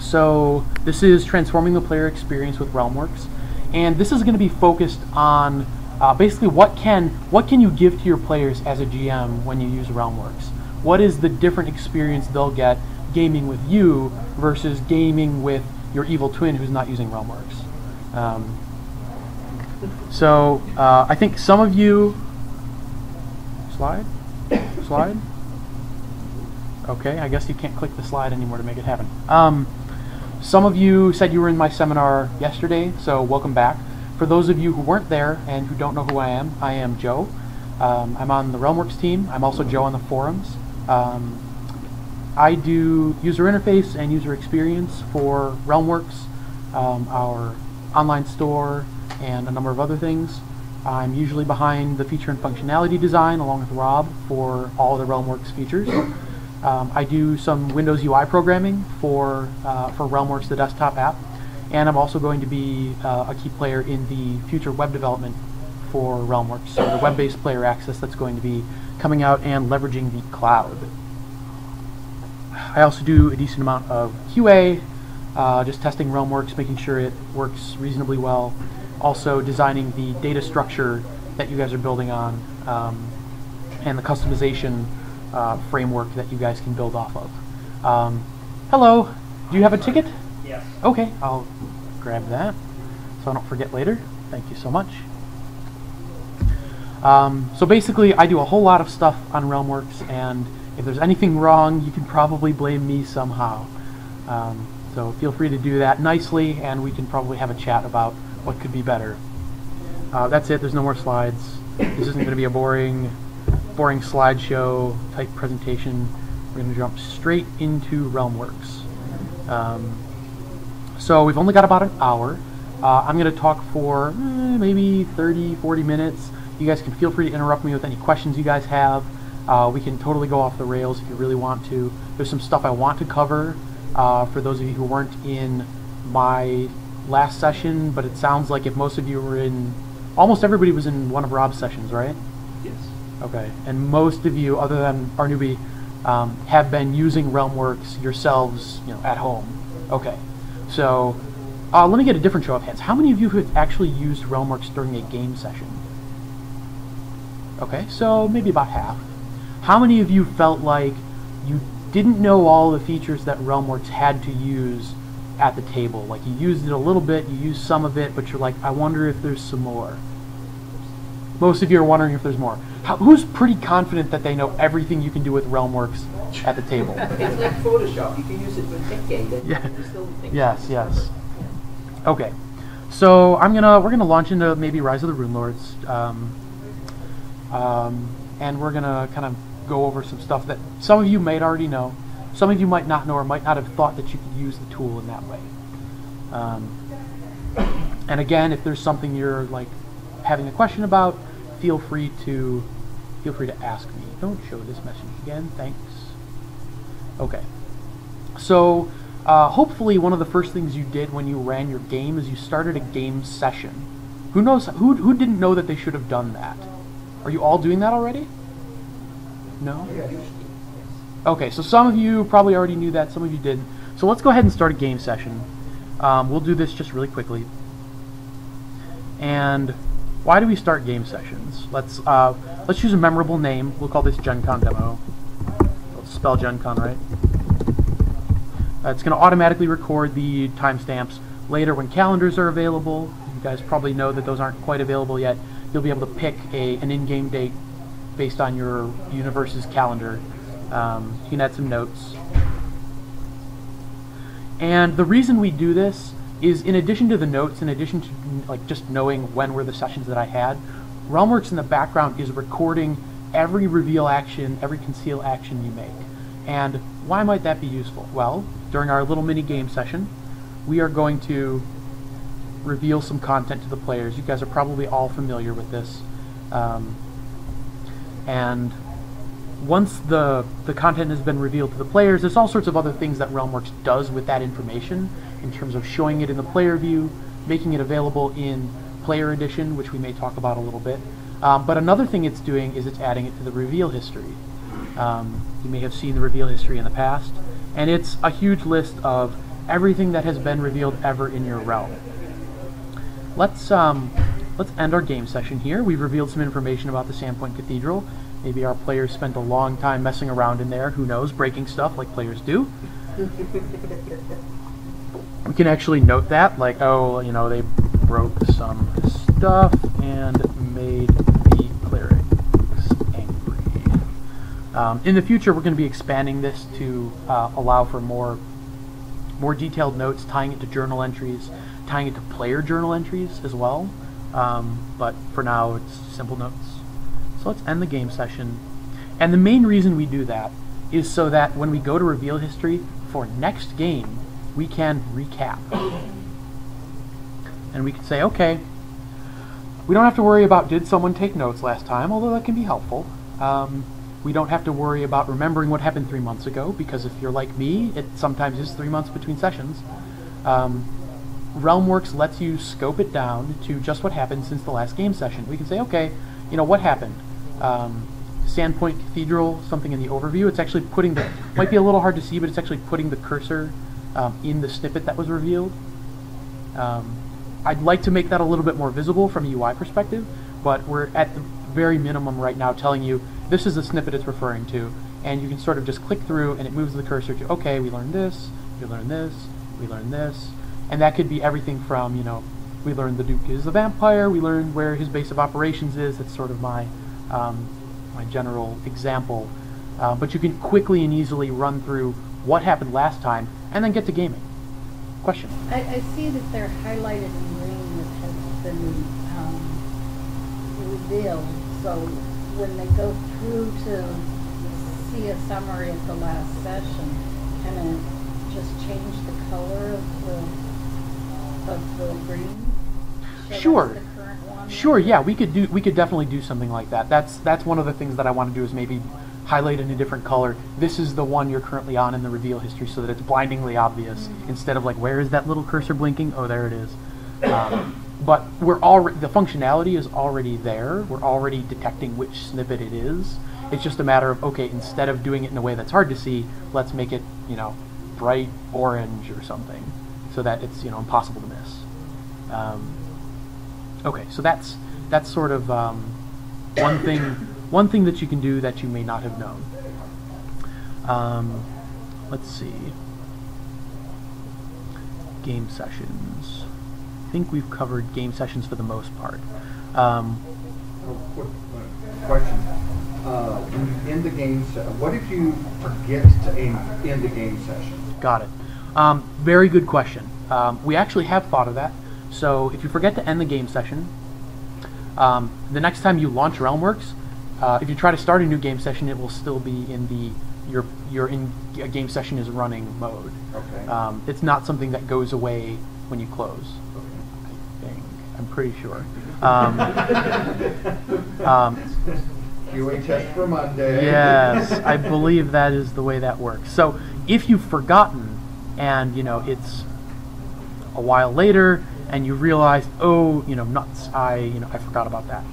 So this is transforming the player experience with Realmworks, and this is going to be focused on basically what can you give to your players as a GM when you use Realmworks. What is the different experience they'll get gaming with you versus gaming with your evil twin who's not using Realmworks. I think some of you slide. Okay, I guess you can't click the slide anymore to make it happen. Some of you said you were in my seminar yesterday, so welcome back. For those of you who weren't there and who don't know who I am Joe. I'm on the Realmworks team. I'm also Joe on the forums. I do user interface and user experience for Realmworks, our online store, and a number of other things. I'm usually behind the feature and functionality design along with Rob for all the Realmworks features. I do some Windows UI programming for Realmworks, the desktop app, and I'm also going to be a key player in the future web development for Realmworks, so the web-based player access that's going to be coming out and leveraging the cloud. I also do a decent amount of QA, just testing Realmworks, making sure it works reasonably well. Also designing the data structure that you guys are building on, and the customization framework that you guys can build off of. Hello, do you have a ticket? Yes. Okay, I'll grab that so I don't forget later. Thank you so much. So basically, I do a whole lot of stuff on Realmworks, and if there's anything wrong, you can probably blame me somehow. So feel free to do that nicely, and we can probably have a chat about what could be better. That's it. There's no more slides. This isn't going to be a boring slideshow type presentation. We're going to jump straight into Realmworks. So we've only got about an hour. I'm going to talk for maybe 30-40 minutes. You guys can feel free to interrupt me with any questions you guys have. We can totally go off the rails if you really want to. There's some stuff I want to cover for those of you who weren't in my last session, but it sounds like if most of you were in, almost everybody was in one of Rob's sessions, right? Yes. Okay, and most of you, other than our newbie, have been using Realmworks yourselves, at home. Okay, so let me get a different show of hands. How many of you have actually used Realmworks during a game session? Okay, so maybe about half. How many of you felt like you didn't know all the features that Realmworks had to use at the table? Like you used it a little bit, you used some of it, but you're like, I wonder if there's some more. Most of you are wondering if there's more. Who's pretty confident that they know everything you can do with Realmworks at the table? It's like Photoshop. You can use it for a decade. Yeah. You still think Yes. Okay, so we're gonna launch into maybe Rise of the Runelords, and we're gonna kind of go over some stuff that some of you might already know, some of you might not know, or might not have thought that you could use the tool in that way. And again, if there's something you're like having a question about, feel free to ask me. Don't show this message again, thanks. Okay, so hopefully one of the first things you did when you ran your game is you started a game session. Who didn't know that they should have done that? Are you all doing that already? No? Okay, so some of you probably already knew that, some of you didn't. So let's go ahead and start a game session. We'll do this just really quickly. And why do we start game sessions? Let's use a memorable name. We'll call this Gen Con Demo. Let's spell Gen Con right. It's going to automatically record the timestamps later when calendars are available. You guys probably know that those aren't quite available yet. You'll be able to pick an in-game date based on your universe's calendar. You can add some notes. And the reason we do this is, in addition to the notes, in addition to like just knowing when were the sessions that I had, Realmworks in the background is recording every reveal action, every conceal action you make. And why might that be useful? Well, during our little mini game session, we are going to reveal some content to the players. You guys are probably all familiar with this. And once the content has been revealed to the players, there's all sorts of other things that Realmworks does with that information in terms of showing it in the player view, making it available in Player Edition, which we may talk about a little bit. But another thing it's doing is it's adding it to the reveal history. You may have seen the reveal history in the past, and it's a huge list of everything that has been revealed ever in your realm. Let's end our game session here. We've revealed some information about the Sandpoint Cathedral. Maybe our players spent a long time messing around in there, who knows, breaking stuff like players do. We can actually note that, like, oh, you know, they broke some stuff and made the clerics angry. In the future, we're going to be expanding this to allow for more detailed notes, tying it to journal entries, tying it to player journal entries as well. But for now, it's simple notes. So let's end the game session. And the main reason we do that is so that when we go to reveal history for next game, we can recap. And we can say, okay, we don't have to worry about did someone take notes last time, although that can be helpful. We don't have to worry about remembering what happened 3 months ago, because if you're like me, it sometimes is 3 months between sessions. RealmWorks lets you scope it down to just what happened since the last game session. We can say, okay, you know, what happened? Sandpoint Cathedral, something in the overview. It's actually putting the, might be a little hard to see, but it's actually putting the cursor in the snippet that was revealed. I'd like to make that a little bit more visible from a UI perspective, but we're at the very minimum right now telling you this is the snippet it's referring to, and you can sort of just click through and it moves the cursor to, okay, we learned this, we learned this, we learned this, and that could be everything from, you know, we learned the Duke is a vampire, we learned where his base of operations is. That's sort of my my general example, but you can quickly and easily run through what happened last time and then get to gaming. Question? I see that they're highlighted in green that has been revealed, so when they go through to see a summary of the last session, can it just change the color of the green? Sure. The current one? Sure, yeah, we could definitely do something like that. That's one of the things that I want to do, is maybe highlight in a different color. This is the one you're currently on in the reveal history, so that it's blindingly obvious, instead of like, where is that little cursor blinking? Oh, there it is. But we're already, the functionality is already there. We're already detecting which snippet it is. It's just a matter of, okay, instead of doing it in a way that's hard to see, let's make it, you know, bright orange or something, so that it's, you know, impossible to miss. Okay, so that's sort of one thing that you can do that you may not have known. Let's see. Game sessions. I think we've covered game sessions for the most part. Quick question. When you end the game, what if you forget to end the game session? Got it. Very good question. We actually have thought of that. So if you forget to end the game session, the next time you launch RealmWorks, if you try to start a new game session, it will still be in the your a game session is running mode. Okay. It's not something that goes away when you close. Okay. I think. I'm pretty sure. QA test for Monday. Yes, I believe that is the way that works. So if you've forgotten, and you know it's a while later, and you realize, oh, you know, nuts, I forgot about that.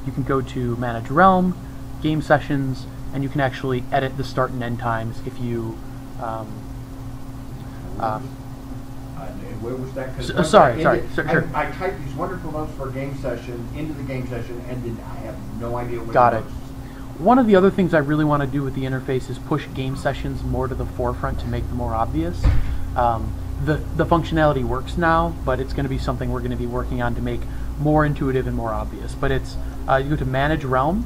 You can go to Manage Realm, Game Sessions, and you can actually edit the start and end times if you. Where was that? Sorry, sure. I typed these wonderful notes for a game session into the game session, and then I have no idea what. Got it. One of the other things I really want to do with the interface is push game sessions more to the forefront to make them more obvious. The functionality works now, but it's going to be something we're going to be working on to make more intuitive and more obvious. But it's you go to Manage Realm,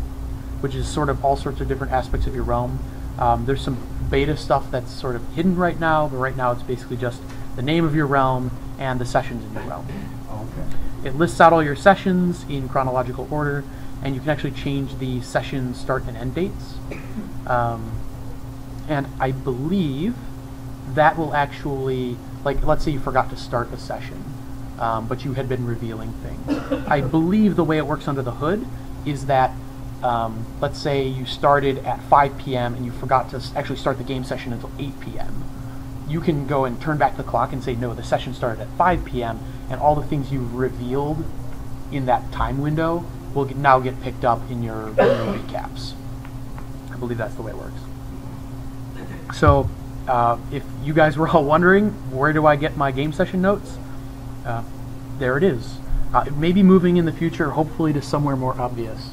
which is sort of all sorts of different aspects of your realm. There's some beta stuff that's sort of hidden right now, but right now it's basically just the name of your realm and the sessions in your realm. Okay. It lists out all your sessions in chronological order, and you can actually change the session start and end dates. And I believe that will actually, like, let's say you forgot to start a session, but you had been revealing things. I believe the way it works under the hood is that, let's say you started at 5 p.m. and you forgot to actually start the game session until 8 p.m. You can go and turn back the clock and say, no, the session started at 5 p.m. and all the things you've revealed in that time window will now get picked up in your recaps. I believe that's the way it works. So if you guys were all wondering, where do I get my game session notes? There it is. It may be moving in the future, hopefully to somewhere more obvious.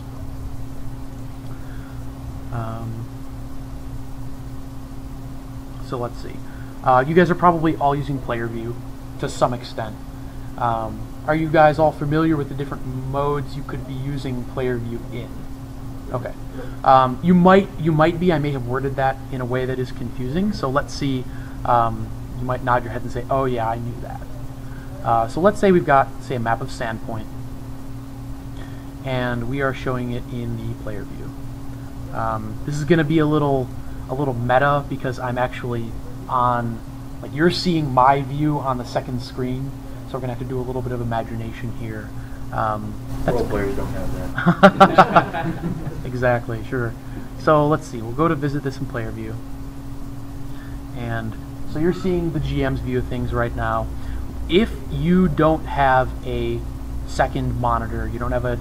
So let's see. You guys are probably all using player view to some extent. Are you guys all familiar with the different modes you could be using player view in? Okay. You might be. I may have worded that in a way that is confusing. So let's see. You might nod your head and say, "Oh yeah, I knew that." So let's say we've got, say, a map of Sandpoint, and we are showing it in the player view. This is going to be a little meta because I'm actually on, like, you're seeing my view on the second screen, so we're going to have to do a little bit of imagination here. Role players don't have that. Exactly, sure. So let's see, we'll go to visit this in player view. And so you're seeing the GM's view of things right now. If you don't have a second monitor, you don't have a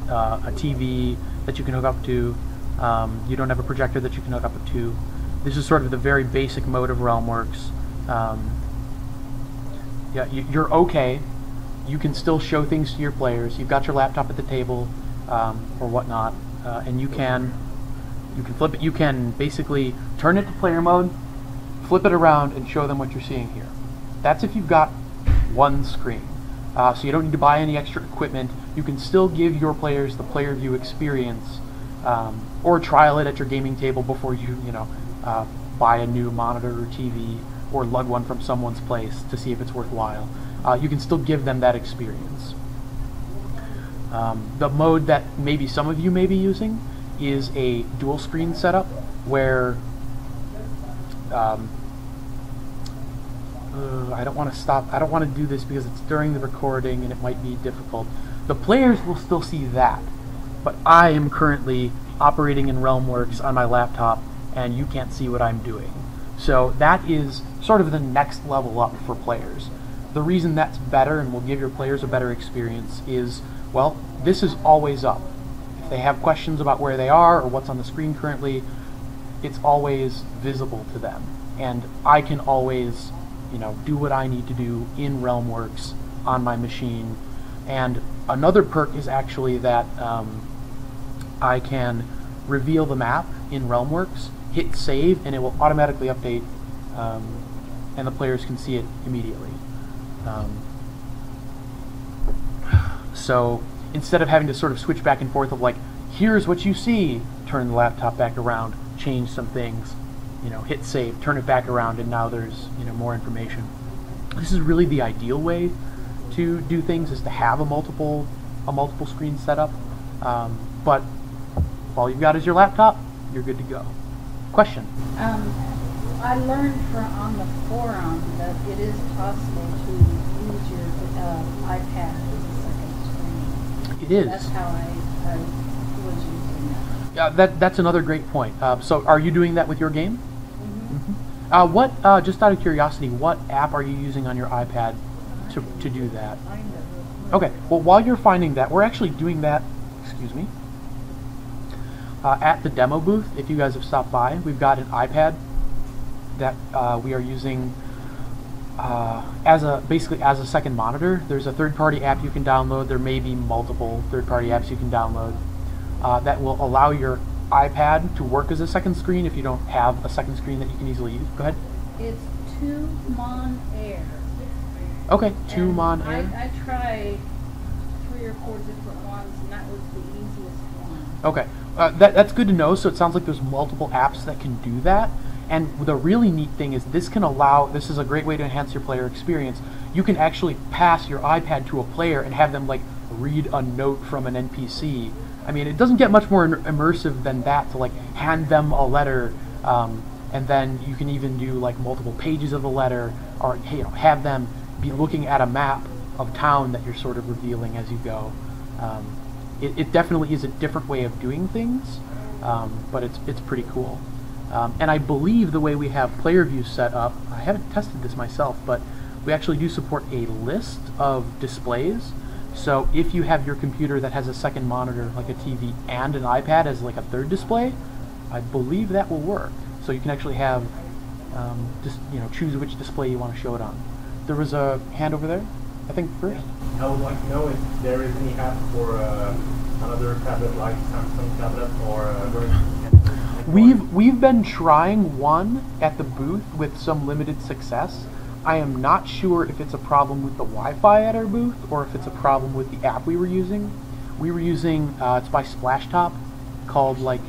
TV that you can hook up to, you don't have a projector that you can hook up to, this is sort of the very basic mode of RealmWorks. Yeah, you're okay. You can still show things to your players. You've got your laptop at the table or whatnot, and you can flip it. You can basically turn it to player mode, flip it around, and show them what you're seeing here. That's if you've got one screen. So you don't need to buy any extra equipment. You can still give your players the player view experience, or trial it at your gaming table before you buy a new monitor or TV or lug one from someone's place to see if it's worthwhile. You can still give them that experience. The mode that maybe some of you may be using is a dual screen setup where I don't want to do this because it's during the recording and it might be difficult. The players will still see that, but I am currently operating in RealmWorks on my laptop and you can't see what I'm doing. So that is sort of the next level up for players. The reason that's better and will give your players a better experience is, well, this is always up. If they have questions about where they are or what's on the screen currently, it's always visible to them. And I can always, do what I need to do in RealmWorks on my machine. And another perk is actually that I can reveal the map in RealmWorks, hit save, and it will automatically update, and the players can see it immediately. So instead of having to sort of switch back and forth of like, here's what you see, turn the laptop back around, change some things, hit save, turn it back around, and now there's more information. This is really the ideal way to do things, is to have a multiple screen setup. But if all you've got is your laptop, you're good to go. Question? I learned on the forum that it is possible to use your iPad as a second screen. It is. That's how I was using that. Yeah, that's another great point. So are you doing that with your game? Mm-hmm. What? Just out of curiosity, what app are you using on your iPad to do that? Okay. Well, while you're finding that, we're actually doing that. Excuse me. At the demo booth, if you guys have stopped by, we've got an iPad that we are using basically as a second monitor. There's a third-party app you can download. There may be multiple third-party apps you can download that will allow your iPad to work as a second screen if you don't have a second screen that you can easily use. Go ahead. It's 2Mon Air. Okay, 2Mon Air. I tried 3 or 4 different ones, and that was the easiest one. Okay, that's good to know. So it sounds like there's multiple apps that can do that. And the really neat thing is this is a great way to enhance your player experience. You can actually pass your iPad to a player and have them like read a note from an NPC. I mean, it doesn't get much more immersive than that, to like hand them a letter, and then you can even do like multiple pages of the letter, or have them be looking at a map of town that you're sort of revealing as you go. It definitely is a different way of doing things, but it's pretty cool. And I believe the way we have player view set up, I haven't tested this myself, but we actually do support a list of displays. So if you have your computer that has a second monitor, like a TV, and an iPad as like a third display, I believe that will work. So you can actually have just choose which display you want to show it on. There was a hand over there, I think first. I would like to know if there is any app for another tablet like Samsung tablet or We've been trying one at the booth with some limited success. I am not sure if it's a problem with the Wi-Fi at our booth or if it's a problem with the app we were using. We were using it's by Splashtop, called like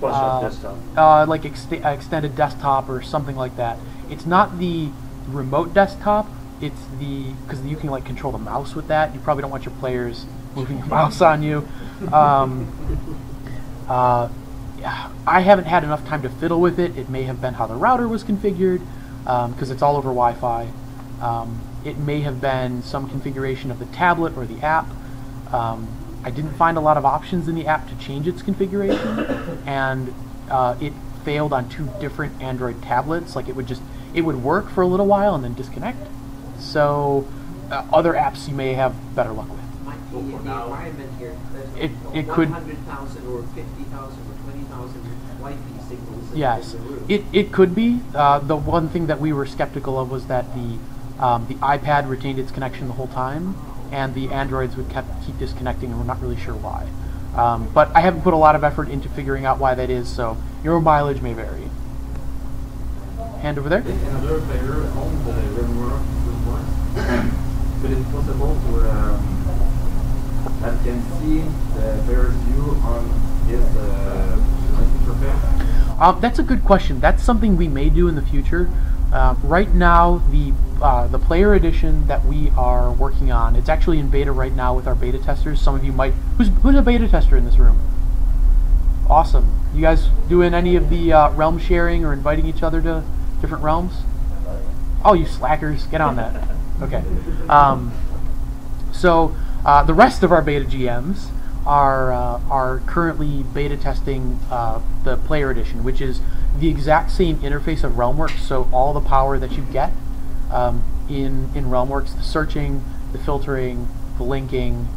Desktop. like extended desktop or something like that. It's not the remote desktop. It's because you can like control the mouse with that. You probably don't want your players moving the mouse on you. I haven't had enough time to fiddle with it. It may have been how the router was configured, because it's all over Wi-Fi. It may have been some configuration of the tablet or the app. I didn't find a lot of options in the app to change its configuration, and it failed on 2 different Android tablets. Like it would work for a little while and then disconnect. So other apps you may have better luck with. Might be in the environment here. It could 100,000 or 50,000 or 20,000 Wi-Fi signals. Yes, in the room. it could be. The one thing that we were skeptical of was that the iPad retained its connection the whole time, and the Androids would keep disconnecting, and we're not really sure why. But I haven't put a lot of effort into figuring out why that is, so your mileage may vary. Hand over there. If another player owns the remote, but it's possible to that can see the player's view on his interface? That's a good question. That's something we may do in the future. Right now, the player edition that we are working on, it's actually in beta right now with our beta testers. Some of you might... Who's a beta tester in this room? Awesome. You guys doing any of the realm sharing or inviting each other to different realms? Oh, you slackers. Get on that. Okay. So the rest of our beta GMs are currently beta testing the player edition, which is the exact same interface of Realmworks. So all the power that you get in Realmworks, the searching, the filtering, the linking,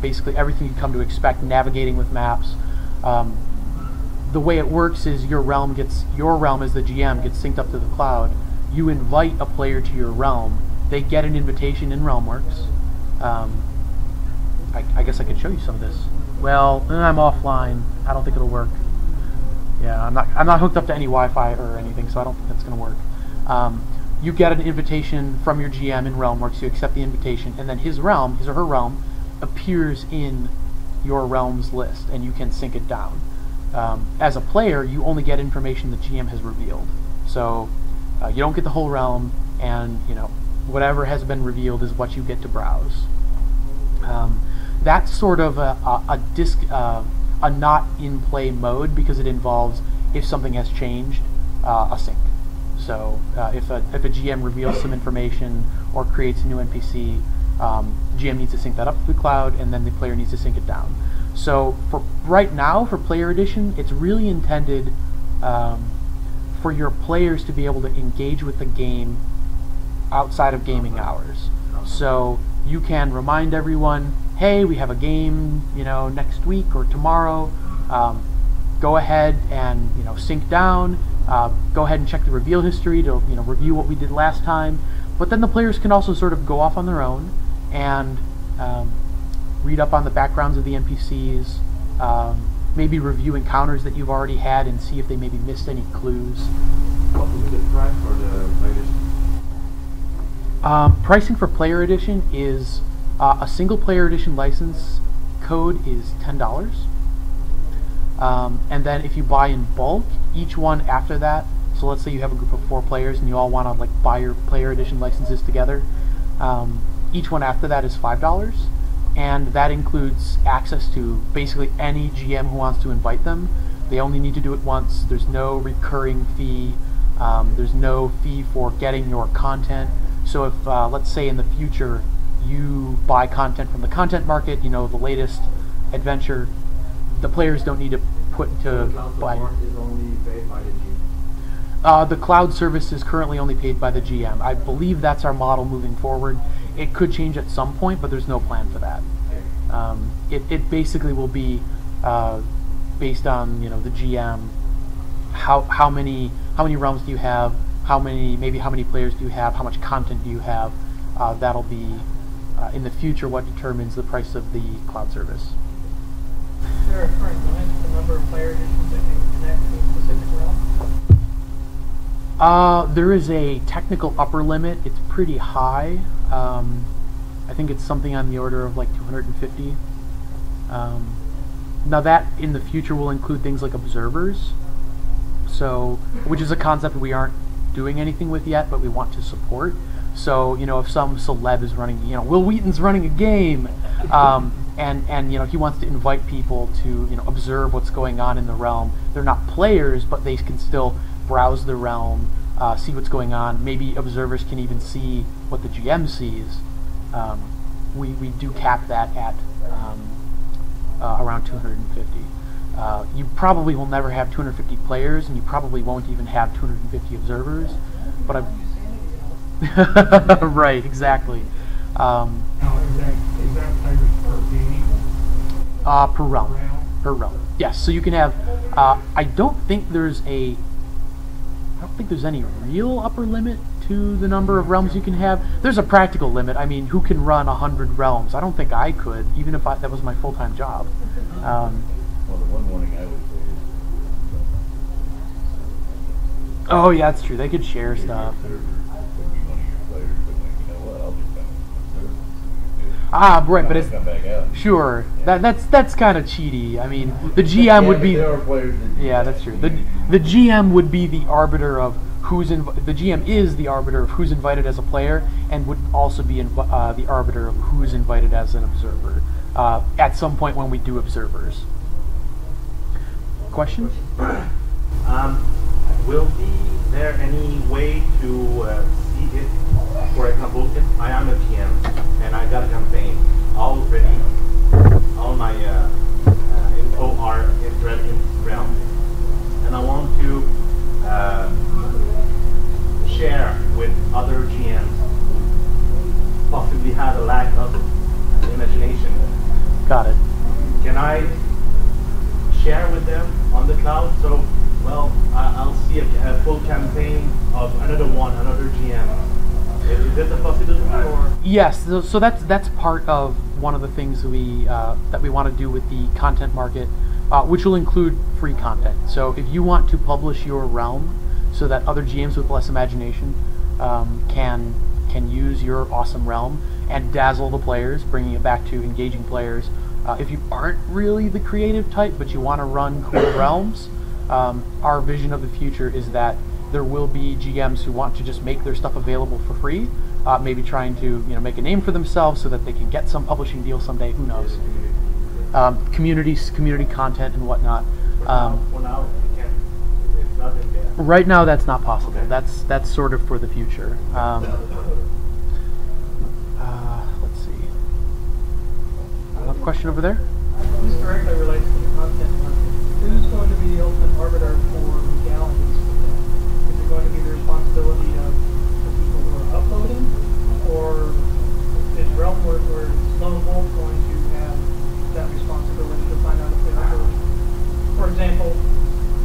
basically everything you come to expect, navigating with maps. The way it works is your realm as the GM gets synced up to the cloud. You invite a player to your realm. They get an invitation in Realmworks. I guess I could show you some of this. Well, I'm offline. I don't think it'll work. Yeah, I'm not hooked up to any Wi-Fi or anything, so I don't think that's going to work. You get an invitation from your GM in Realmworks. You accept the invitation, and then his or her realm, appears in your realm's list, and you can sync it down. As a player, you only get information the GM has revealed. So you don't get the whole realm, and whatever has been revealed is what you get to browse. That's sort of a not in play mode, because it involves, if something has changed, a sync. So if a GM reveals some information or creates a new NPC, GM needs to sync that up to the cloud, and then the player needs to sync it down. So for right now, for Player Edition, it's really intended for your players to be able to engage with the game outside of gaming hours. So you can remind everyone, hey, we have a game, next week or tomorrow. Go ahead and sync down. Go ahead and check the reveal history to review what we did last time. But then the players can also sort of go off on their own and read up on the backgrounds of the NPCs, maybe review encounters that you've already had and see if they maybe missed any clues. What will be the price for the Player Edition? Pricing for Player Edition is a single Player Edition license code is $10. And then if you buy in bulk, each one after that, so let's say you have a group of 4 players and you all want to buy your Player Edition licenses together, each one after that is $5. And that includes access to basically any GM who wants to invite them. They only need to do it once. There's no recurring fee. There's no fee for getting your content. So if, let's say in the future, you buy content from the content market, the latest adventure, the players don't need to put to buy. The cloud support is only paid by the GM? The cloud service is currently only paid by the GM. I believe that's our model moving forward. It could change at some point, but there's no plan for that. It basically will be based on the GM, how many how many realms do you have, maybe how many players do you have, how much content do you have. That'll be in the future what determines the price of the cloud service. Is there a current limit to the number of player editions that can connect to a specific realm? There is a technical upper limit. It's pretty high. I think it's something on the order of like 250. Now that in the future will include things like observers, so which is a concept we aren't doing anything with yet, but we want to support. So if some celeb is running, Will Wheaton's running a game, and he wants to invite people to observe what's going on in the realm. They're not players, but they can still browse the realm, see what's going on. Maybe observers can even see what the GM sees. We do cap that at around 250. You probably will never have 250 players, and you probably won't even have 250 observers. But right, exactly. Now, is that players per game? Per realm. Per realm. Yes. So you can have. I don't think there's any real upper limit to the number of realms you can have. There's a practical limit. I mean, who can run 100 realms? I don't think I could, even if that was my full-time job. Well, the one warning I would say is. Oh yeah, that's true. They could share stuff. Ah, right, but it's sure that's kind of cheaty. I mean, the GM would be. Yeah, that's true. The GM would be the arbiter of who's the GM is the arbiter of who's invited as a player, and would also be the arbiter of who's invited as an observer. At some point when we do observers. Questions? Will there any way to see it? For example, if I am a GM and I got a campaign already, all my info are in realm, and I want to share with other GMs, possibly have a lack of imagination. Got it. Can I share with them on the cloud? So, I'll see a full campaign of another GM. Is it a possibility? Or? Yes. So that's part of one of the things that we want to do with the content market, which will include free content. So if you want to publish your realm so that other GMs with less imagination can use your awesome realm and dazzle the players, bringing it back to engaging players. If you aren't really the creative type, but you want to run cool realms, our vision of the future is that there will be GMs who want to just make their stuff available for free, maybe trying to make a name for themselves so that they can get some publishing deal someday. Who knows? Community content and whatnot. Right now, that's not possible. That's sort of for the future. Let's see. Another question over there. This directly relates to the content market. Who's going to be the ultimate arbiter for legalities with that? Is it going to be the responsibility of the people who are uploading, or is Realm or Lone Wolf going to have that responsibility to find out if they're uploading? For example,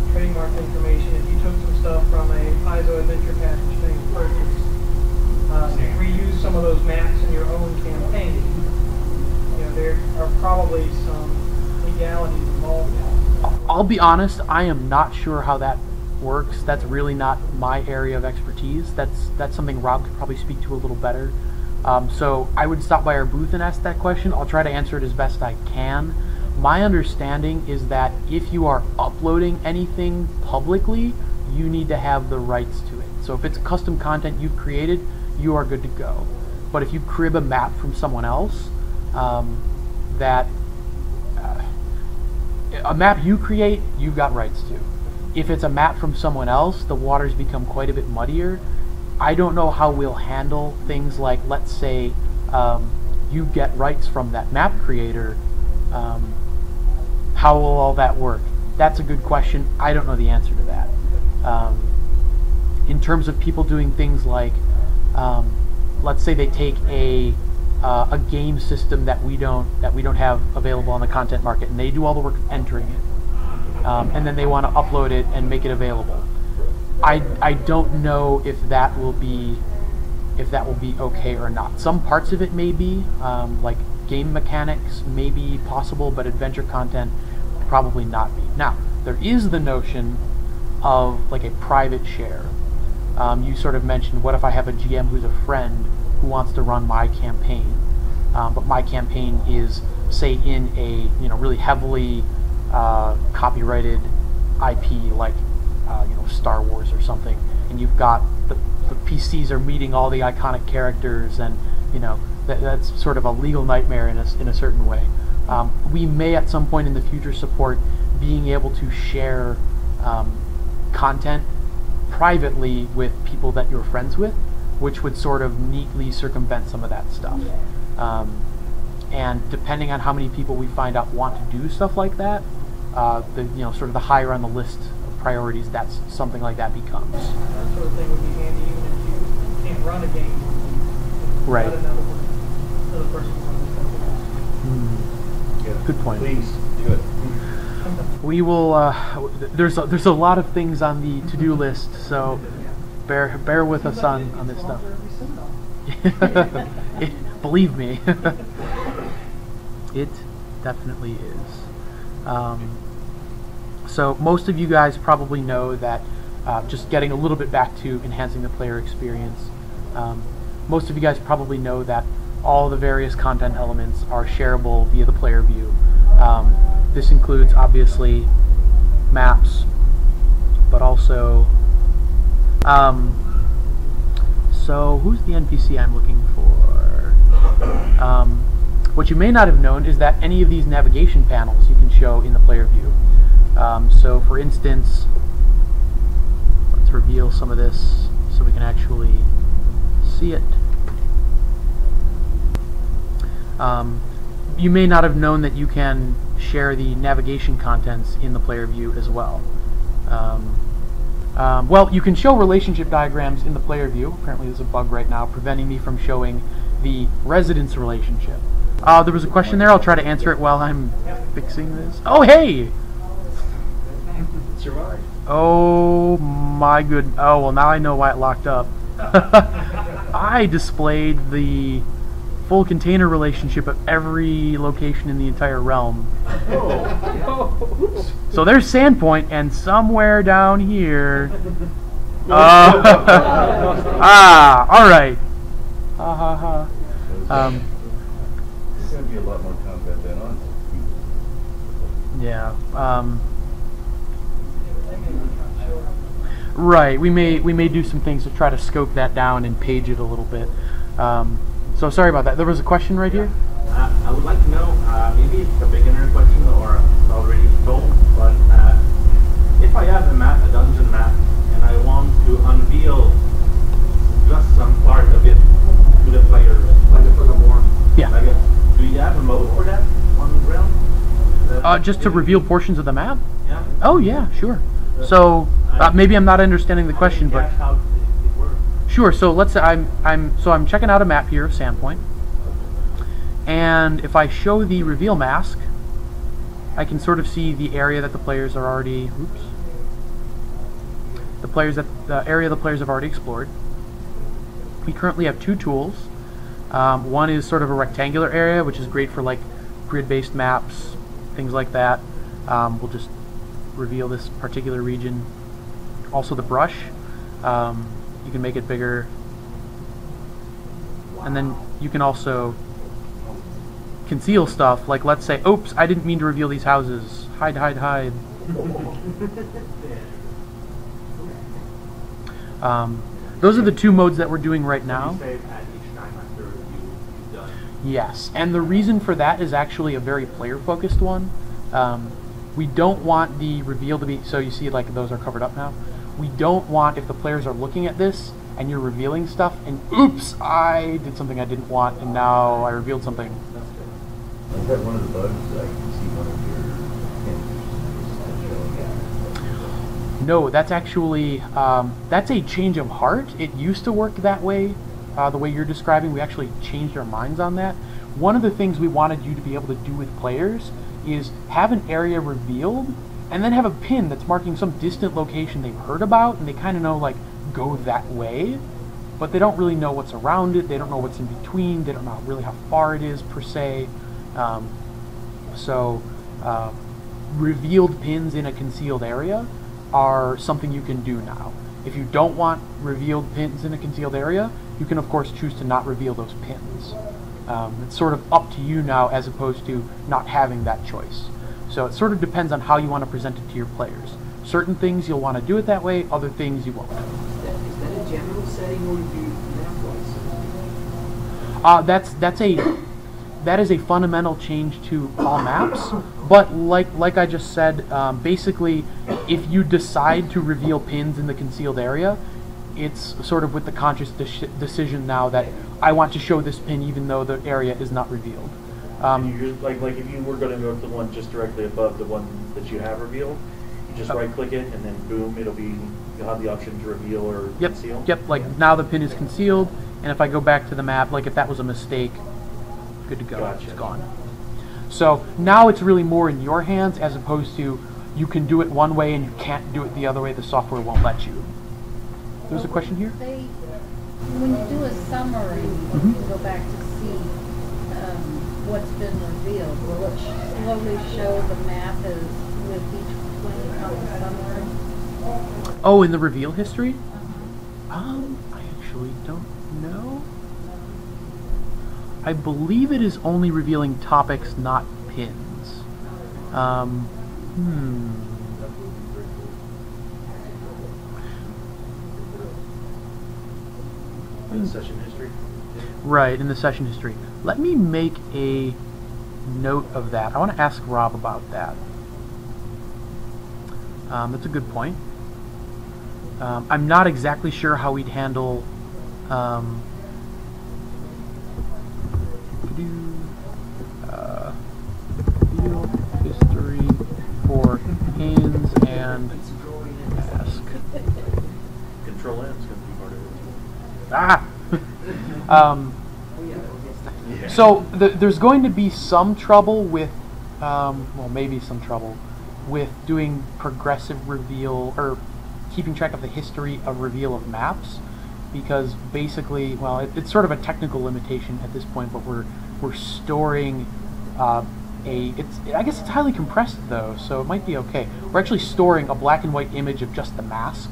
trademark information. If you took some stuff from a Paizo Adventure package thing purchase, reuse some of those maps in your own campaign, there are probably some legalities involved in it. I'll be honest, I am not sure how that works. That's really not my area of expertise. That's something Rob could probably speak to a little better. So I would stop by our booth and ask that question. I'll try to answer it as best I can. My understanding is that if you are uploading anything publicly, you need to have the rights to it. So if it's custom content you've created, you are good to go. But if you crib a map from someone else, a map you create, you've got rights to. If it's a map from someone else, the waters become quite a bit muddier. I don't know how we'll handle things like, let's say, you get rights from that map creator. How will all that work? That's a good question. I don't know the answer to that. In terms of people doing things like, let's say they take a game system that we don't have available on the content market, and they do all the work of entering it, and then they want to upload it and make it available. I don't know if that will be okay or not. Some parts of it may be, like game mechanics may be possible, but adventure content probably not be. Now, there is the notion of like a private share. You sort of mentioned, what if I have a GM who's a friend who wants to run my campaign, but my campaign is, say, in a really heavily copyrighted IP like Star Wars or something, and you've got the PCs are meeting all the iconic characters, and that's sort of a legal nightmare in a certain way. We may at some point in the future support being able to share content privately with people that you're friends with, which would sort of neatly circumvent some of that stuff. And depending on how many people we find out want to do stuff like that, sort of the higher on the list of priorities, that's something like that becomes. That sort of thing would be handy even if you can't run a game. Right. Another person can run this Yeah. Good point. Please, do it. We will. There's a lot of things on the to-do list, so bear with us on this stuff. Believe me, it definitely is. So most of you guys probably know that. Just getting a little bit back to enhancing the player experience. Most of you guys probably know that all the various content elements are shareable via the player view. This includes, obviously, maps, but also... so, who's the NPC I'm looking for? What you may not have known is that any of these navigation panels you can show in the player view. So, for instance, let's reveal some of this so we can actually see it. You may not have known that you can share the navigation contents in the player view as well. Well, you can show relationship diagrams in the player view. Apparently there's a bug right now preventing me from showing the residence relationship. There was a question there. I'll try to answer it while I'm fixing this. Oh, hey! Survive. Oh, my good... Oh, well, now I know why it locked up. I displayed the full container relationship of every location in the entire realm. Oh. So there's Sandpoint, and somewhere down here... alright. Ha ha ha. There's going to be a lot more combat than on. Yeah. Right. We may do some things to try to scope that down and page it a little bit. So sorry about that. There was a question right here. I would like to know, maybe it's a beginner question or already told, but if I have a map, a dungeon map, and I want to unveil just some part of it to the players, Like a furthermore. Yeah. Do you have a mode for that on the ground? Just to reveal portions of the map? Yeah. Oh yeah, sure. So maybe I'm not understanding the question, but How it works. sure. So let's say I'm checking out a map here of Sandpoint, and if I show the reveal mask, I can sort of see the area that the players are already. Oops. The area the players have already explored. We currently have two tools. One is sort of a rectangular area, which is great for like grid-based maps, things like that. We'll just reveal this particular region. Also the brush, you can make it bigger, and then you can also conceal stuff, like let's say, oops, I didn't mean to reveal these houses. Hide, hide, hide. Those are the two modes that we're doing right now. You save at each time after you've done. Yes, and the reason for that is actually a very player-focused one. We don't want the reveal to be, so you see like those are covered up now. We don't want, if the players are looking at this and you're revealing stuff and oops, I did something I didn't want and now I revealed something. Is that one of the bugs? I can see one of your hints showing. No, that's actually, that's a change of heart. It used to work that way, the way you're describing. We actually changed our minds on that. One of the things we wanted you to be able to do with players is have an area revealed and then have a pin that's marking some distant location they've heard about, and they kind of know, like, go that way, but they don't really know what's around it, they don't know what's in between, they don't know really how far it is, per se. So revealed pins in a concealed area are something you can do now. If you don't want revealed pins in a concealed area, you can of course choose to not reveal those pins. It's sort of up to you now, as opposed to not having that choice. So it sort of depends on how you want to present it to your players. Certain things you'll want to do it that way, other things you won't. Is that a general setting or do you map-wise? That is a fundamental change to all maps, but like I just said, basically, if you decide to reveal pins in the concealed area, it's sort of with the conscious decision now that I want to show this pin even though the area is not revealed. Like if you were going to go to the one just directly above the one that you have revealed, you just right-click it and then boom, you'll have the option to reveal or conceal. Yep. Like now the pin is concealed, and if I go back to the map, like if that was a mistake, good to go. Gotcha. It's gone. So now it's really more in your hands, as opposed to you can do it one way and you can't do it the other way. The software won't let you. There's a question here. When you do a summary, you go back to see what's been revealed. Will it slowly show the map as with each point on the summary? Oh, in the reveal history? I actually don't know. I believe it is only revealing topics, not pins. In the session history? Right, in the session history. Let me make a note of that. I want to ask Rob about that. That's a good point. I'm not exactly sure how we'd handle reveal history for pins and ask. Control N is going to be part of it. So there's going to be some trouble with, well, maybe some trouble with doing progressive reveal or keeping track of the history of reveal of maps, because basically, well, it's sort of a technical limitation at this point, but we're storing I guess it's highly compressed though, so it might be okay. We're actually storing a black and white image of just the mask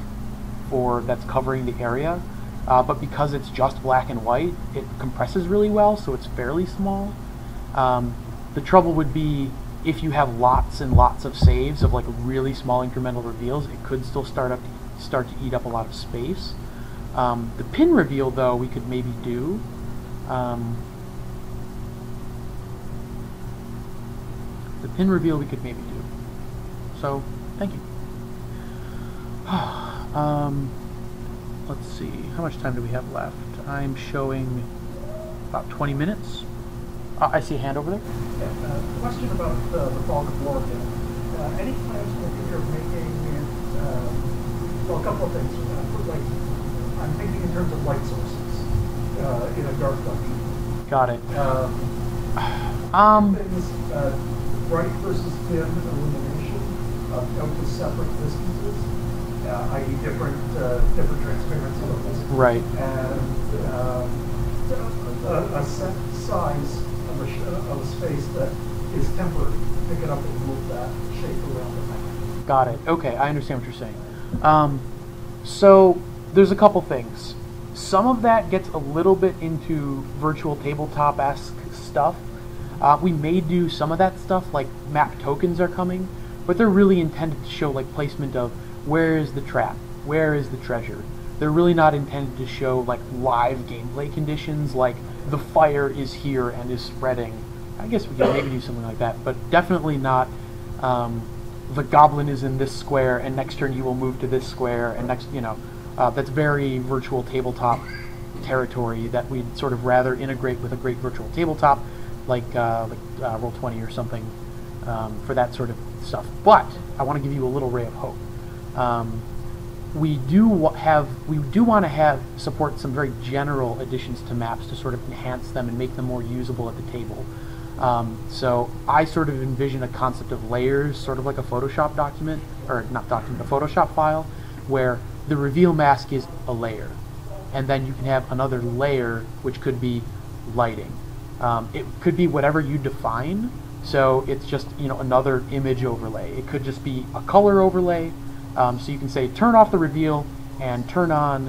that's covering the area. But because it's just black and white, it compresses really well, so it's fairly small. The trouble would be if you have lots and lots of saves of like really small incremental reveals, it could still start to eat up a lot of space. The pin reveal, though, we could maybe do. The pin reveal we could maybe do. So, thank you. Let's see, how much time do we have left? I'm showing about 20 minutes. I see a hand over there. Yeah, question about the Fog of War again. Any plans for you're making it, well, a couple of things. Like, I'm thinking in terms of light sources in a dark dungeon. Got it. Things, bright versus dim illumination out to separate distances. I.e. different transparency levels. Right. And a set size of a space that is temporary. Pick it up and move that shape around the map. Got it. Okay, I understand what you're saying. So there's a couple things. Some of that gets a little bit into virtual tabletop-esque stuff. We may do some of that stuff, like map tokens are coming, but they're really intended to show like placement of where is the trap, where is the treasure. They're really not intended to show like live gameplay conditions, like the fire is here and is spreading. I guess we could maybe do something like that, but definitely not the goblin is in this square and next turn you will move to this square and next, that's very virtual tabletop territory that we'd sort of rather integrate with a great virtual tabletop like Roll20 or something for that sort of stuff. But I want to give you a little ray of hope. We do want to support some very general additions to maps to sort of enhance them and make them more usable at the table. So I sort of envision a concept of layers, sort of like a Photoshop document, or not document, a Photoshop file, where the reveal mask is a layer. And then you can have another layer, which could be lighting. It could be whatever you define. So it's just, you know, another image overlay. It could just be a color overlay. So you can say turn off the reveal and turn on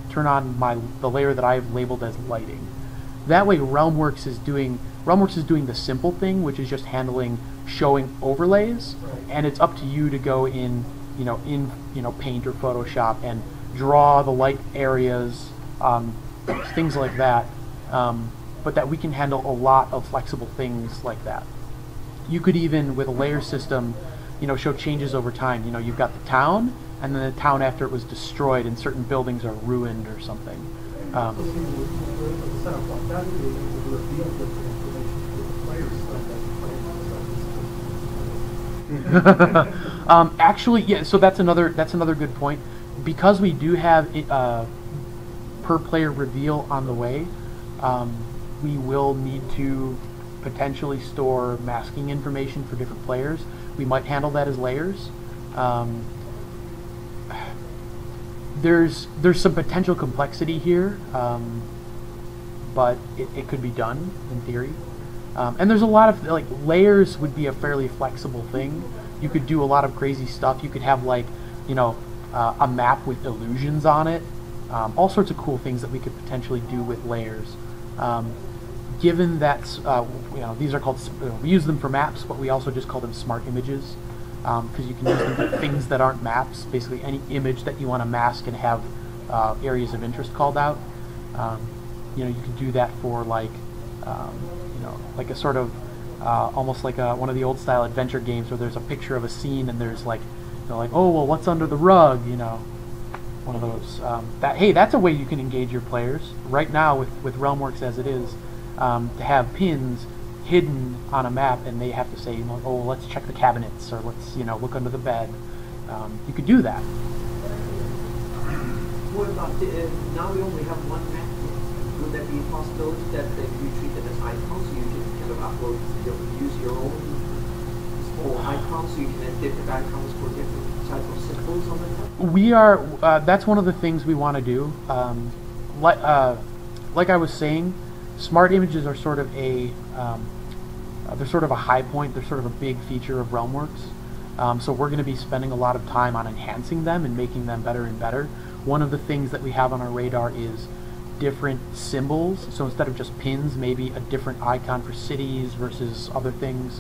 the layer that I've labeled as lighting. That way, Realmworks is doing the simple thing, which is just handling showing overlays, and it's up to you to go in Paint or Photoshop and draw the light areas, things like that. But that we can handle a lot of flexible things like that. You could even, with a layer system, show changes over time. You've got the town, and then the town after it was destroyed, and certain buildings are ruined or something. Actually, yeah. So that's another good point. Because we do have per player reveal on the way, we will need to potentially store masking information for different players. We might handle that as layers. There's some potential complexity here, but it could be done in theory. And there's a lot of, like, layers would be a fairly flexible thing. You could do a lot of crazy stuff. You could have, like, a map with illusions on it. All sorts of cool things that we could potentially do with layers. Given that these are called, we use them for maps, but we also just call them smart images, because you can use them for things that aren't maps. Basically, any image that you want to mask and have areas of interest called out. You can do that for like a sort of almost like one of the old style adventure games where there's a picture of a scene and there's like, oh well, what's under the rug? One of those. That's a way you can engage your players right now with Realmworks as it is. To have pins hidden on a map, and they have to say, oh, let's check the cabinets, or let's look under the bed. You could do that. What about now we only have one map? Would that be a possibility that if you treat them as icons, you can kind of upload, use your own small icons, so you can have different icons for different types of symbols on the map? We are. That's one of the things we want to do. Like I was saying, smart images are sort of they're sort of a high point. They're sort of a big feature of Realmworks. So we're going to be spending a lot of time on enhancing them and making them better and better. One of the things that we have on our radar is different symbols. So instead of just pins, maybe a different icon for cities versus other things.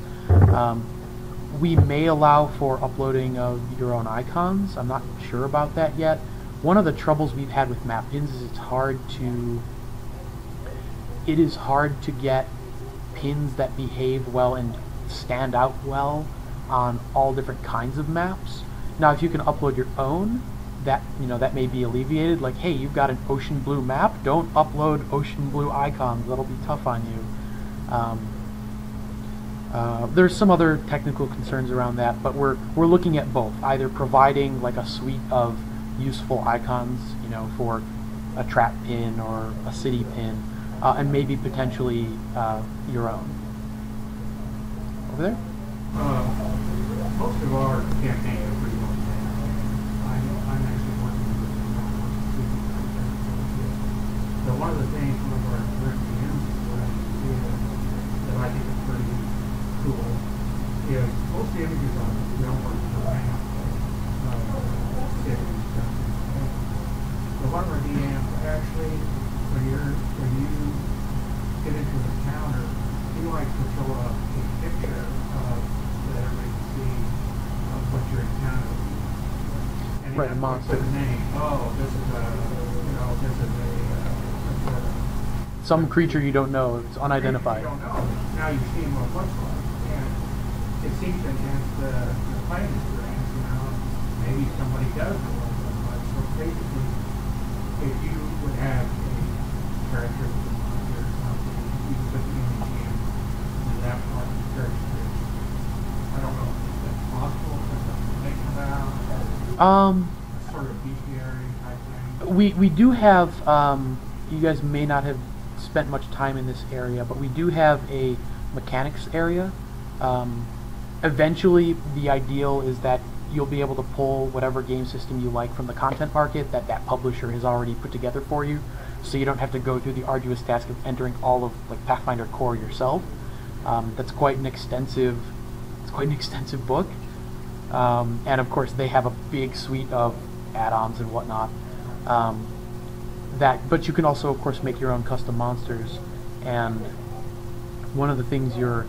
We may allow for uploading of your own icons. I'm not sure about that yet. One of the troubles we've had with map pins is it is hard to get pins that behave well and stand out well on all different kinds of maps. Now, if you can upload your own, that may be alleviated. Like, hey, you've got an ocean blue map, don't upload ocean blue icons. That'll be tough on you. There's some other technical concerns around that, but we're looking at both. Either providing like a suite of useful icons, for a trap pin or a city pin. And maybe potentially your own. Over there? Most of our campaign are pretty much there. I'm actually working with so one of the things, one of our direct PMs that I think is pretty cool is most of the images on Realmworks are map cities. So one of our DMs actually, when you get into the counter, he likes to show a picture that everybody can see what you're encountering. And right, a monster. Name. Oh, this is some creature you don't know. It's unidentified. You don't know. Now you see what it looks like, and it seems to enhance the playing experience. Maybe somebody does know what it looks like. So basically, if you would have character with a monster or something, you can put the image in, and that part of the character. I don't know if that's possible, if that's something to think about. Sort of bestiary type thing. We do have, you guys may not have spent much time in this area, but we do have a mechanics area. Eventually, the ideal is that you'll be able to pull whatever game system you like from the content market that publisher has already put together for you, so you don't have to go through the arduous task of entering all of like Pathfinder core yourself. That's quite an extensive book, and of course they have a big suite of add-ons and whatnot. But you can also, of course, make your own custom monsters, and one of the things you're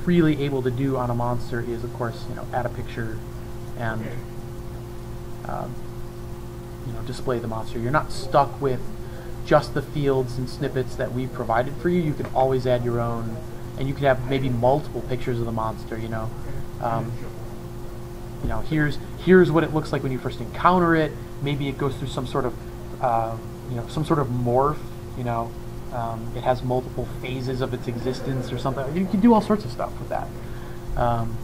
freely able to do on a monster is, of course, add a picture and display the monster. You're not stuck with just the fields and snippets that we've provided for you. You can always add your own, and you can have maybe multiple pictures of the monster. Here's what it looks like when you first encounter it. Maybe it goes through some sort of morph. It has multiple phases of its existence or something. You can do all sorts of stuff with that.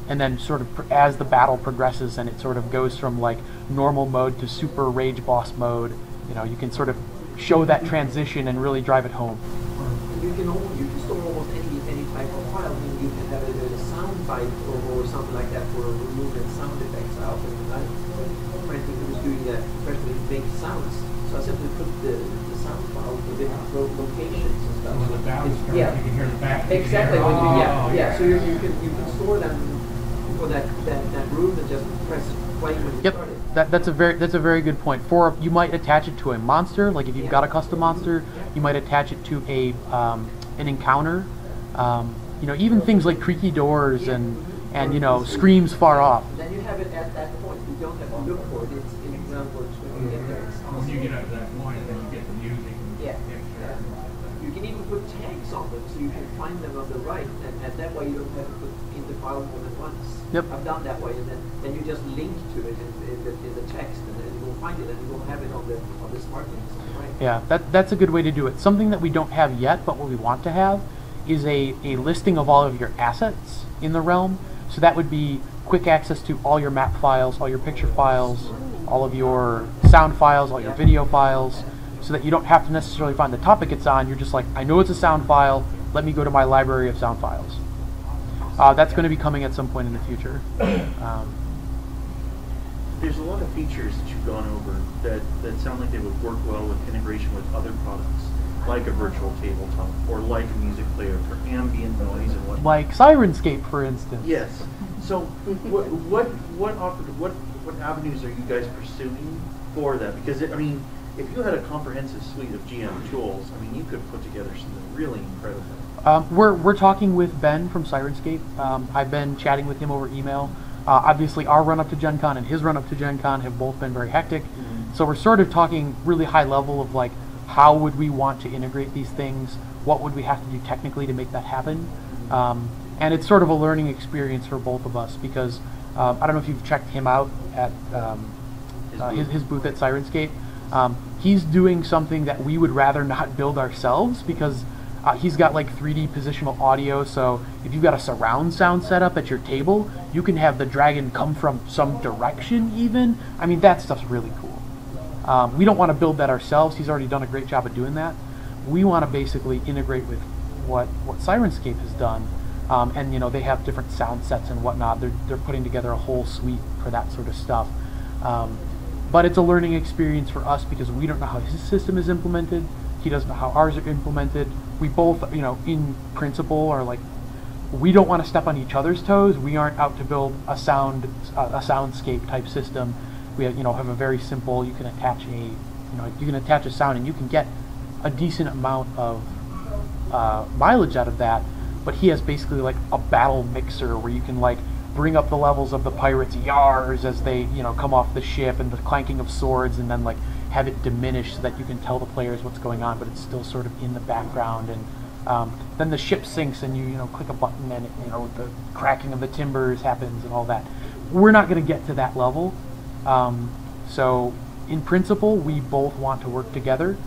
And then sort of as the battle progresses and it sort of goes from like normal mode to super rage boss mode, you can sort of show that transition and really drive it home. You can store almost any type of file. I mean, you can have a sound bite or something like that for removing sound effects out. And I friend who was doing that, especially big sounds. So I simply put the sound file in different locations and stuff. When the sounds start, yeah, you can hear the back. exactly. Yeah. So you can store them for that room and just press play when you start it. That's a very good point. You might attach it to a monster, like if you've got a custom monster, you might attach it to an encounter. Even things like creaky doors and screams far off. Then you have it at that point. You don't have to look for it. It's in examples when you get there. When you get up to that point, then you get the music. Yeah. You can even put tags on them so you can find them on the right, and that way you don't have to put in the file more than once. Yep. I've done that way, and then you just link to it in the text, and then you will find it, and you will have it on the smart links on the right. Yeah, that's a good way to do it. Something that we don't have yet, but what we want to have, is a listing of all of your assets in the realm. So that would be quick access to all your map files, all your picture files, all of your sound files, all your video files, so that you don't have to necessarily find the topic it's on. You're just like, I know it's a sound file, let me go to my library of sound files. That's going to be coming at some point in the future. There's a lot of features that you've gone over that sound like they would work well with integration with other products, like a virtual tabletop, or like a music player for ambient noise and whatnot. Like Sirenscape, for instance. Yes. So, what avenues are you guys pursuing for that? Because if you had a comprehensive suite of GM tools, you could put together something really incredible. We're talking with Ben from Sirenscape. I've been chatting with him over email. Obviously, our run-up to Gen Con and his run-up to Gen Con have both been very hectic. Mm-hmm. So we're sort of talking really high level of like, how would we want to integrate these things? What would we have to do technically to make that happen? And it's sort of a learning experience for both of us because I don't know if you've checked him out at his booth at Sirenscape. He's doing something that we would rather not build ourselves because he's got like 3D positional audio, so if you've got a surround sound set up at your table, you can have the dragon come from some direction even. That stuff's really cool. We don't want to build that ourselves. He's already done a great job of doing that. We want to basically integrate with what Sirenscape has done. And they have different sound sets and whatnot. They're putting together a whole suite for that sort of stuff. But it's a learning experience for us because we don't know how his system is implemented. He doesn't know how ours are implemented. We both, in principle, are like, we don't want to step on each other's toes. We aren't out to build a soundscape type system. We have a very simple. You can attach a sound, and you can get a decent amount of mileage out of that. But he has basically like a battle mixer where you can like bring up the levels of the pirates' yars as they come off the ship and the clanking of swords, and then like have it diminish so that you can tell the players what's going on, but it's still sort of in the background. And then the ship sinks, and you click a button, and the cracking of the timbers happens and all that. We're not going to get to that level. So in principle, we both want to work together.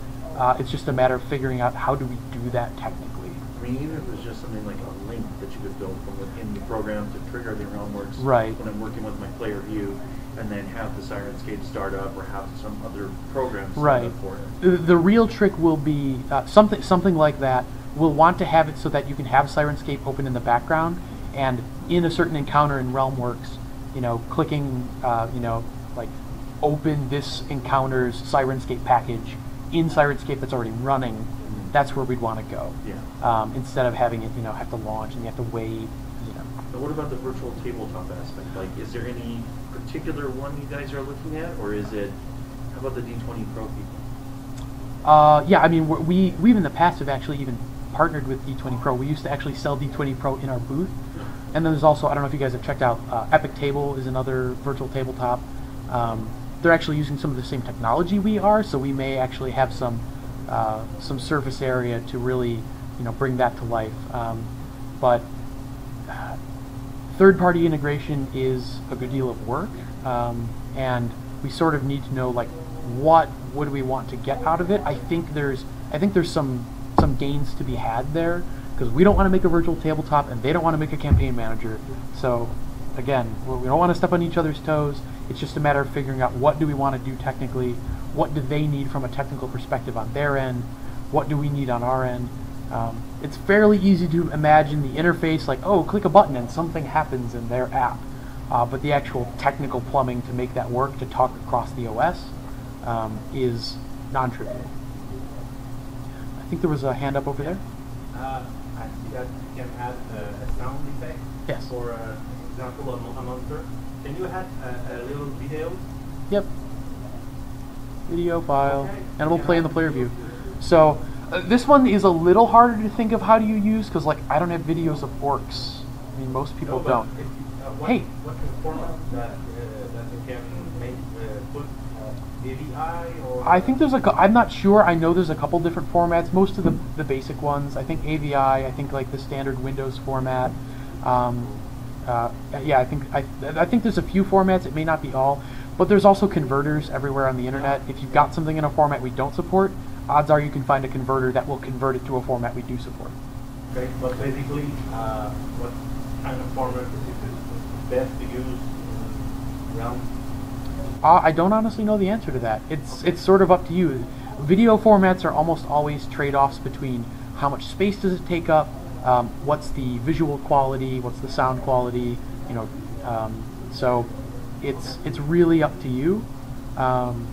It's just a matter of figuring out how do we do that technically. Even if it was just something like a link that you could build from within the program to trigger the Realmworks right. when I'm working with my player view, and then have the Sirenscape start up or have some other program set right. up for it. The real trick will be something like that we'll want to have it so that you can have Sirenscape open in the background, and in a certain encounter in RealmWorks, clicking, like open this encounter's Sirenscape package in Sirenscape that's already running. That's where we'd want to go. Yeah. Instead of having it, have to launch and you have to wait. But what about the virtual tabletop aspect? Like, is there any particular one you guys are looking at, or is it? How about the D20 Pro people? Yeah, I mean, we've in the past have actually even partnered with D20 Pro. We used to actually sell D20 Pro in our booth. And then there's also, I don't know if you guys have checked out, Epic Table is another virtual tabletop. They're actually using some of the same technology we are, so we may actually have some surface area to really, bring that to life. But third-party integration is a good deal of work, and we sort of need to know, like, what would we want to get out of it. I think there's some gains to be had there, because we don't want to make a virtual tabletop and they don't want to make a campaign manager. So again, we don't want to step on each other's toes. It's just a matter of figuring out what do we want to do technically, what do they need from a technical perspective on their end, what do we need on our end. It's fairly easy to imagine the interface like, oh, click a button and something happens in their app. But the actual technical plumbing to make that work, to talk across the OS, is non-trivial. I think there was a hand up over there. I see that you can add a sound effect. Yes. For example, a monster. Can you add a little video? Yep. Video file, Okay. and it will play in the player view. So this one is a little harder to think of how do you use, because like I don't have videos of orcs. I mean, most people No, but don't. if you, Hey. What format that you can make put AVI or? I think there's I'm not sure. I know there's a couple different formats. Most of the basic ones. I think AVI. I think like the standard Windows format. Yeah, I think there's a few formats. It may not be all, but there's also converters everywhere on the internet. If you've got something in a format we don't support, odds are you can find a converter that will convert it to a format we do support. Okay, but basically, what kind of format is best to use in Realm? I don't honestly know the answer to that. It's sort of up to you. Video formats are almost always trade-offs between how much space does it take up, what's the visual quality, what's the sound quality, so it's really up to you.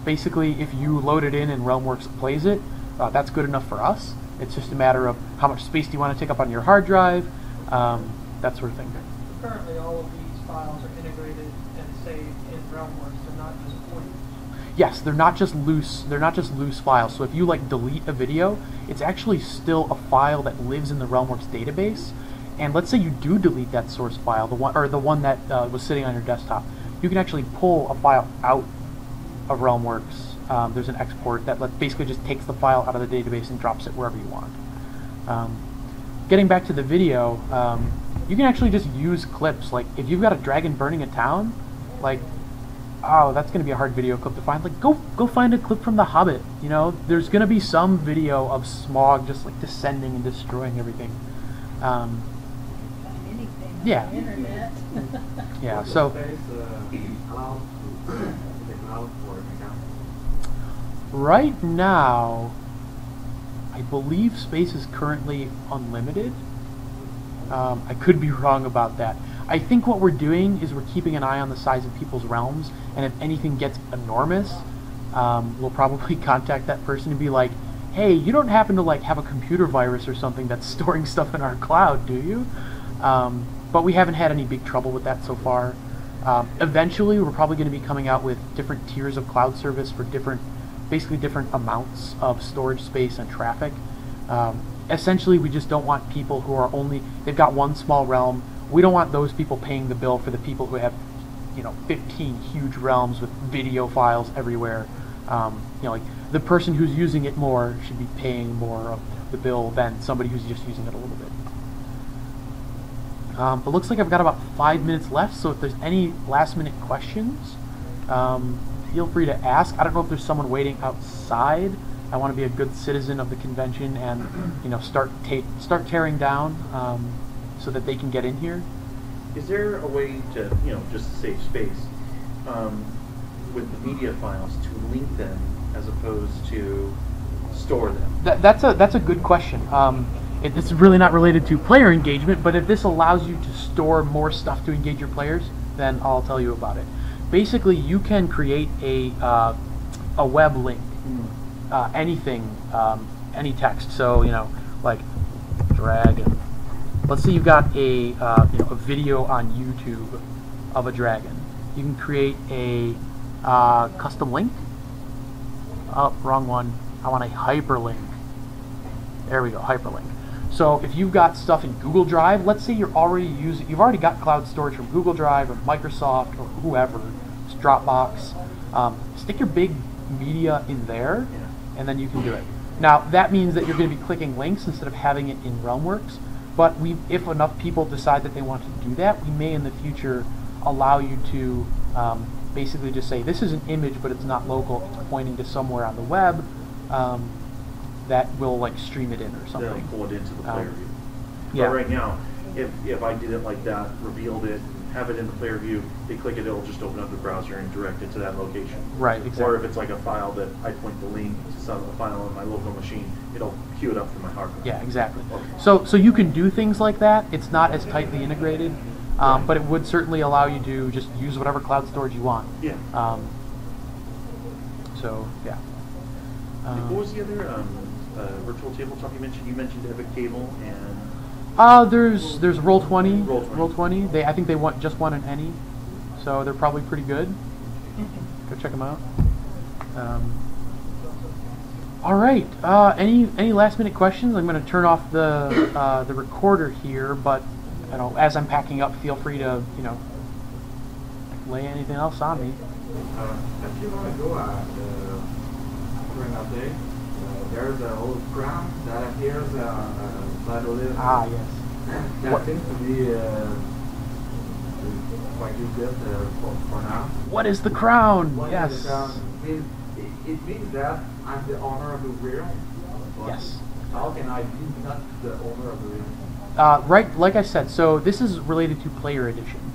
Basically, if you load it in and RealmWorks plays it, that's good enough for us. It's just a matter of how much space do you want to take up on your hard drive, that sort of thing. Currently, all of these files are integrated and saved in RealmWorks. They're not just points. Yes, they're not just loose. They're not just loose files. So if you like delete a video, it's actually still a file that lives in the RealmWorks database. And let's say you do delete that source file, the one that was sitting on your desktop, you can actually pull a file out of RealmWorks. There's an export that basically just takes the file out of the database and drops it wherever you want. Getting back to the video, you can actually just use clips. Like if you've got a dragon burning a town, like, oh, that's going to be a hard video clip to find. Like, go find a clip from The Hobbit. There's going to be some video of Smaug just like descending and destroying everything. Anything Yeah. on the internet. Yeah. So Allowed the cloud for account. right now, I believe space is currently unlimited. I could be wrong about that. I think what we're doing is we're keeping an eye on the size of people's realms, and if anything gets enormous, we'll probably contact that person and be like, hey, you don't happen to like have a computer virus or something that's storing stuff in our cloud, do you? But we haven't had any big trouble with that so far. Eventually, we're probably going to be coming out with different tiers of cloud service for basically different amounts of storage space and traffic. Essentially, we just don't want people who are they've got one small realm. We don't want those people paying the bill for the people who have, 15 huge realms with video files everywhere. Like the person who's using it more should be paying more of the bill than somebody who's just using it a little bit. But looks like I've got about 5 minutes left, so if there's any last-minute questions, feel free to ask. I don't know if there's someone waiting outside. I want to be a good citizen of the convention and start tearing down so that they can get in here. Is there a way to, just to save space, with the media files to link them as opposed to store them? That's a good question. It's really not related to player engagement, but if this allows you to store more stuff to engage your players, then I'll tell you about it. Basically, you can create a web link, anything, any text. So like dragon. Let's say you've got a a video on YouTube of a dragon. You can create a custom link. Oh, wrong one. I want a hyperlink. There we go, hyperlink. So if you've got stuff in Google Drive, let's say you've already got cloud storage from Google Drive or Microsoft or whoever, it's Dropbox. Stick your big media in there, and then you can do it. Now that means that you're going to be clicking links instead of having it in Realmworks. But if enough people decide that they want to do that, we may in the future allow you to basically just say this is an image, but it's not local. It's pointing to somewhere on the web. That will like stream it in or something. They'll pull it into the player view. Yeah. But right now, if I did it like that, revealed it, have it in the player view, they click it, it'll just open up the browser and direct it to that location. Right, exactly. Or if it's like a file that I point the link to a file on my local machine, it'll queue it up to my hard drive. Yeah, exactly. Okay. So you can do things like that. It's not as tightly integrated, but it would certainly allow you to just use whatever cloud storage you want. Yeah. So yeah. What was the other virtual tabletop you mentioned? You mentioned Epic Table and... There's Roll20. Roll20. I think they just won an ENnie, so they're probably pretty good. Go check them out. All right. Any last minute questions? I'm going to turn off the recorder here, but as I'm packing up, feel free to lay anything else on me. If you want to go during that day, there's an old crown that appears by the list. Ah, yes. That seems to be quite good for now. What is the crown? What Yes. is the crown? It means that I'm the owner of the realm. Yes. How can I be not the owner of the realm? Right, like I said, so this is related to Player Edition.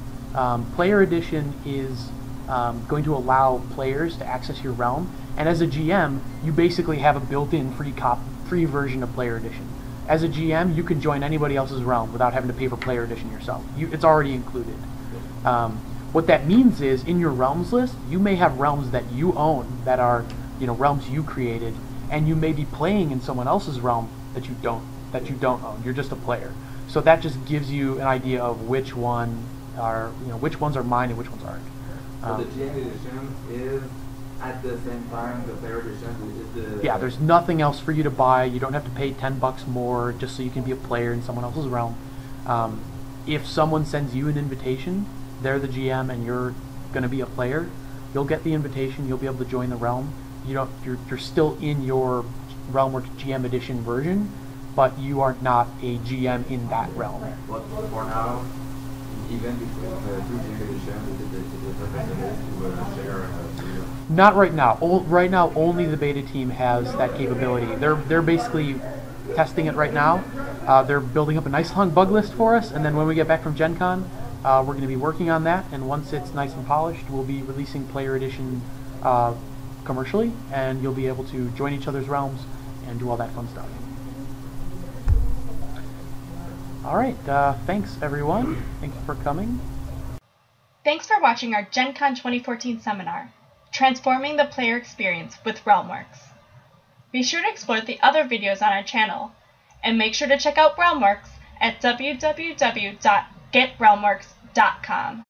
Player Edition is going to allow players to access your realm, and as a GM, you basically have a built-in free version of Player Edition. As a GM, you can join anybody else's realm without having to pay for Player Edition yourself. It's already included. What that means is, in your realms list, you may have realms that you own that are, realms you created, and you may be playing in someone else's realm that you don't own. You're just a player. So that just gives you an idea of which ones are mine and which ones aren't. So the GM edition is at the same time the player edition is the... Yeah, there's nothing else for you to buy. You don't have to pay $10 more just so you can be a player in someone else's realm. If someone sends you an invitation, they're the GM and you're going to be a player, you'll get the invitation, you'll be able to join the realm. You're still in your Realmworks GM edition version, but you are not a GM in that realm. But for now, even between two GM editions, is it possible to share Not right now. Right now, only the beta team has that capability. They're basically testing it right now. They're building up a nice long bug list for us, and then when we get back from Gen Con, we're going to be working on that, and once it's nice and polished, we'll be releasing Player Edition commercially, and you'll be able to join each other's realms and do all that fun stuff. All right, thanks everyone. Thanks for coming. Thanks for watching our Gen Con 2014 seminar, Transforming the Player Experience with Realmworks. Be sure to explore the other videos on our channel, and make sure to check out Realmworks at www.getrealmworks.com.